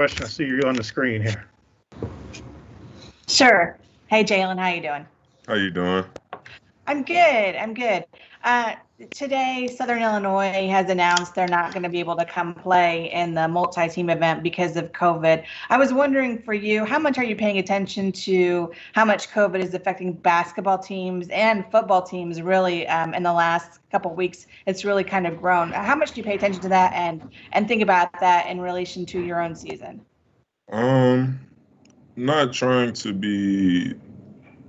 Question. I see you on the screen here. Sure. Hey, Jae'Lyn, how you doing? How you doing? I'm good. Today, Southern Illinois has announced they're not going to be able to come play in the multi-team event because of COVID. I was wondering for you, how much are you paying attention to how much COVID is affecting basketball teams and football teams really in the last couple of weeks? It's really kind of grown. How much do you pay attention to that and think about that in relation to your own season? Not trying to be,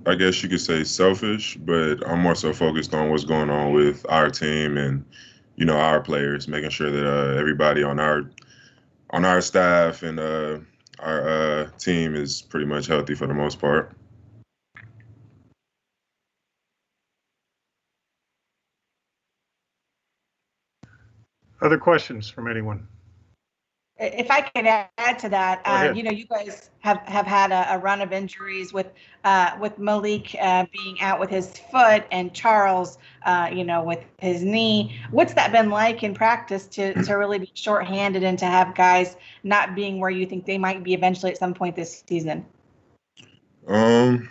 I guess you could say, selfish, but I'm more so focused on what's going on with our team and, our players, making sure that everybody on our staff and our team is pretty much healthy for the most part. Other questions from anyone? If I could add to that, you guys have had a run of injuries with Malik being out with his foot and Charles, with his knee. What's that been like in practice to really be shorthanded and to have guys not being where you think they might be eventually at some point this season? We're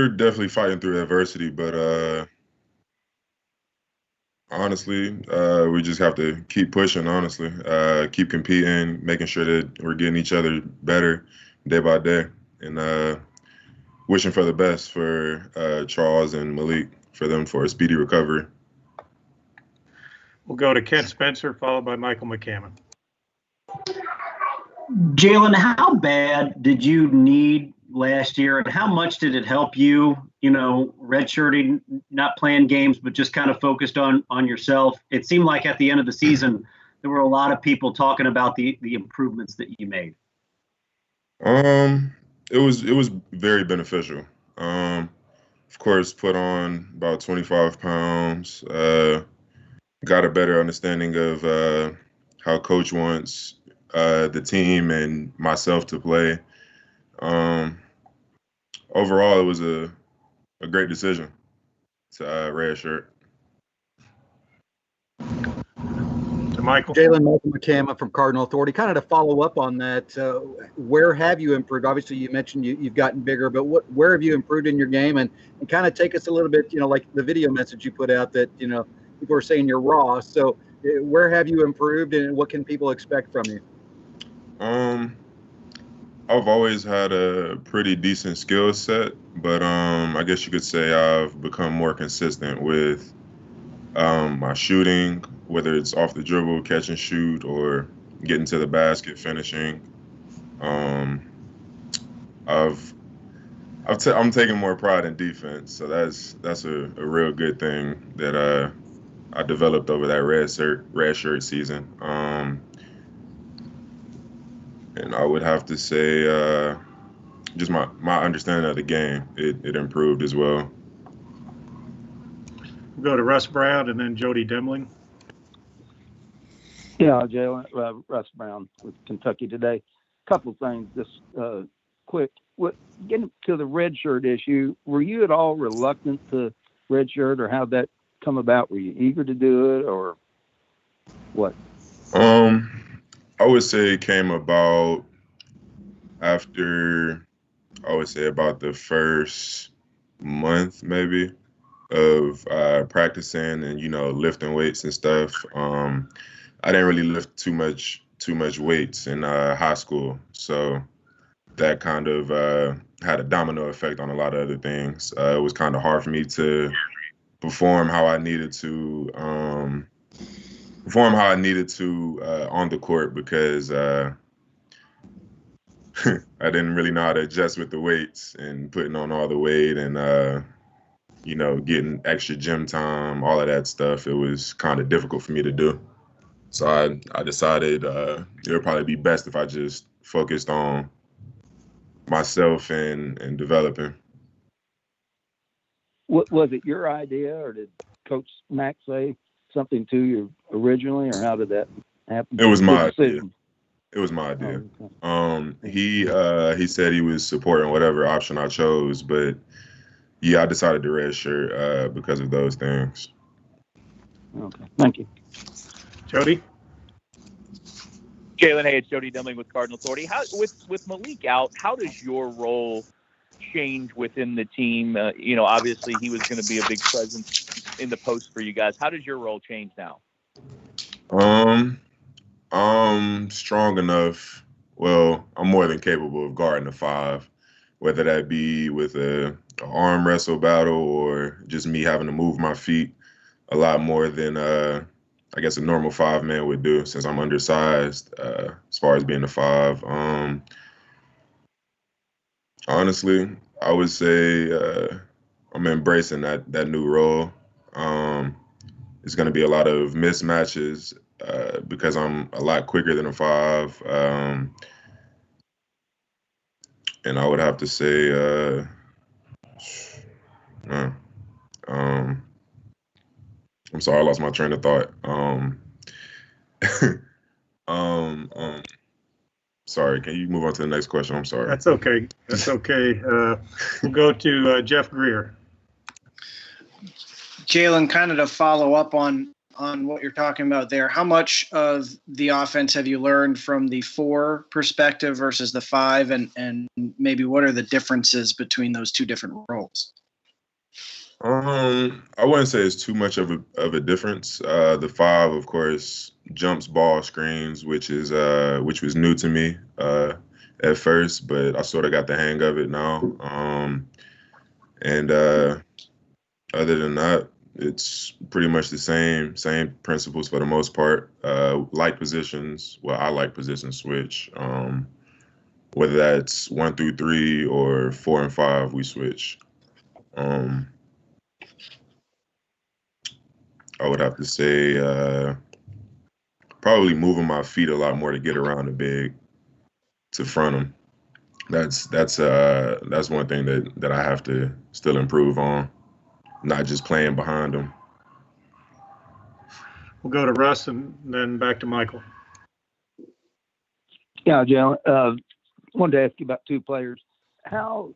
definitely fighting through adversity, but honestly, we just have to keep pushing, honestly, keep competing, making sure that we're getting each other better day by day, and wishing for the best for Charles and Malik, for a speedy recovery. We'll go to Kent Spencer, followed by Michael McCammon. Jae'Lyn, how bad did you need last year, and how much did it help you, redshirting, not playing games, but just kind of focused on yourself? It seemed like at the end of the season, there were a lot of people talking about the improvements that you made. It was very beneficial. Of course, put on about 25 pounds, got a better understanding of how coach wants the team and myself to play. Overall, it was a great decision to redshirt. To Michael. Michael McCammon from Cardinal Authority. Kind of to follow up on that, where have you improved? Obviously, you mentioned you've gotten bigger, but where have you improved in your game? And kind of take us a little bit, like the video message you put out that, people are saying you're raw. So where have you improved, and what can people expect from you? I've always had a pretty decent skill set, but I guess you could say I've become more consistent with my shooting, whether it's off the dribble, catch and shoot, or getting to the basket, finishing. I'm taking more pride in defense, so that's a real good thing that I developed over that red shirt season. And I would have to say just my understanding of the game, it improved as well. We'll go to Russ Brown and then Jody Demling. Yeah, Jae'Lyn, Russ Brown with Kentucky today. Couple things, just quick. Getting to the red shirt issue, were you at all reluctant to red shirt, or how'd that come about? Were you eager to do it, or what? I would say it came about after, I would say about the first month maybe of practicing and, lifting weights and stuff. I didn't really lift too much weights in high school. So that kind of had a domino effect on a lot of other things. It was kind of hard for me to perform how I needed to on the court because I didn't really know how to adjust with the weights and putting on all the weight and, getting extra gym time, all of that stuff. It was kind of difficult for me to do. So I decided it would probably be best if I just focused on myself and developing. Was it your idea, or did Coach Mack say something to you originally, or how did that happen? It was my idea. It was my idea. Oh, okay. He said he was supporting whatever option I chose, but yeah, I decided to redshirt because of those things. Okay, thank you. Jody? Jae'Lyn, hey, it's Jody Demling with Cardinal Authority. With Malik out, how does your role change within the team? Obviously he was going to be a big presence in the post for you guys. How does your role change now? I'm strong enough. Well, I'm more than capable of guarding a 5, whether that be with a arm wrestle battle or just me having to move my feet a lot more than I guess a normal 5-man would do, since I'm undersized as far as being a 5. Honestly, I would say I'm embracing that new role. It's going to be a lot of mismatches because I'm a lot quicker than a 5. And I would have to say, I'm sorry, I lost my train of thought. Sorry, can you move on to the next question? I'm sorry. That's okay. That's okay. We'll go to Jeff Greer. Jae'Lyn, kind of to follow up on what you're talking about there, how much of the offense have you learned from the 4 perspective versus the 5, and maybe what are the differences between those two different roles? I wouldn't say it's too much of a difference. The 5, of course, jumps ball screens, which was new to me at first, but I sort of got the hang of it now. And other than that, it's pretty much the same principles for the most part. Like positions, well, I like position switch. Whether that's 1 through 3 or 4 and 5, we switch. I would have to say probably moving my feet a lot more to get around the big to front them. That's one thing that I have to still improve on, not just playing behind them. We'll go to Russ and then back to Michael. Yeah, Jae'Lyn, wanted to ask you about 2 players. How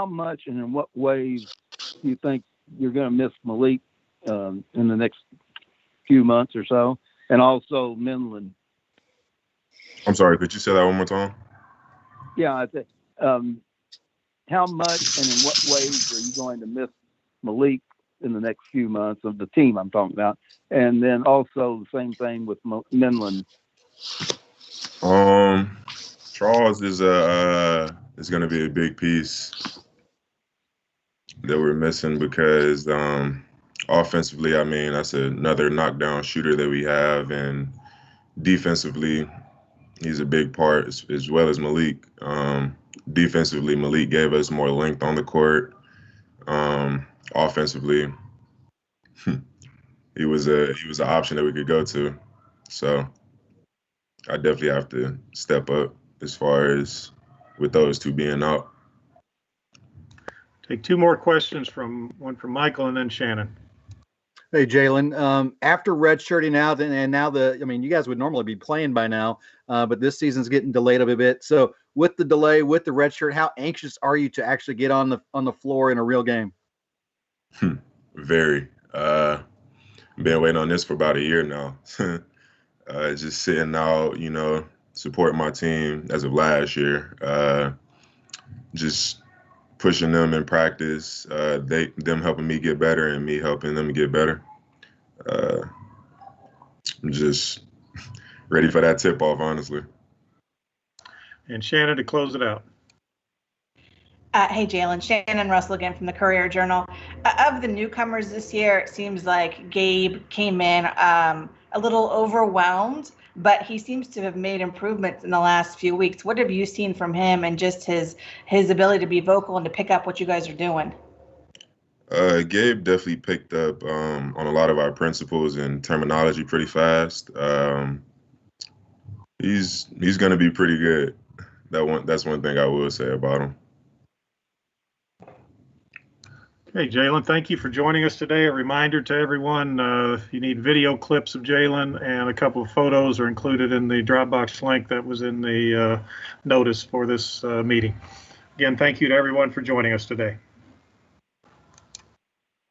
much and in what ways do you think you're going to miss Malik in the next few months or so, and also Minlin? I'm sorry, could you say that one more time? Yeah, I think. How much and in what ways are you going to miss Malik in the next few months of the team I'm talking about? And then also the same thing with Minlin. Charles is going to be a big piece that we're missing because offensively, I mean, that's another knockdown shooter that we have, and defensively, he's a big part as well as Malik. Defensively, Malik gave us more length on the court. Offensively, he was an option that we could go to. So I definitely have to step up as far as with those 2 being out. Take 2 more questions, one from Michael and then Shannon. Hey, Jae'Lyn, after redshirting out and now you guys would normally be playing by now, but this season's getting delayed a bit. So with the delay, with the redshirt, how anxious are you to actually get on the floor in a real game? Very. Been waiting on this for about a year now. Just sitting out, supporting my team as of last year. Just pushing them in practice, them helping me get better and me helping them get better. I'm just ready for that tip-off, honestly. And Shannon to close it out. Hey, Jae'Lyn, Shannon Russell again from the Courier-Journal. Of the newcomers this year, it seems like Gabe came in a little overwhelmed, but he seems to have made improvements in the last few weeks. What have you seen from him and just his ability to be vocal and to pick up what you guys are doing? Gabe definitely picked up on a lot of our principles and terminology pretty fast. He's going to be pretty good. That's one thing I will say about him. Hey, Jae'Lyn, thank you for joining us today. A reminder to everyone, if you need video clips of Jae'Lyn and a couple of photos are included in the Dropbox link that was in the notice for this meeting. Again, thank you to everyone for joining us today.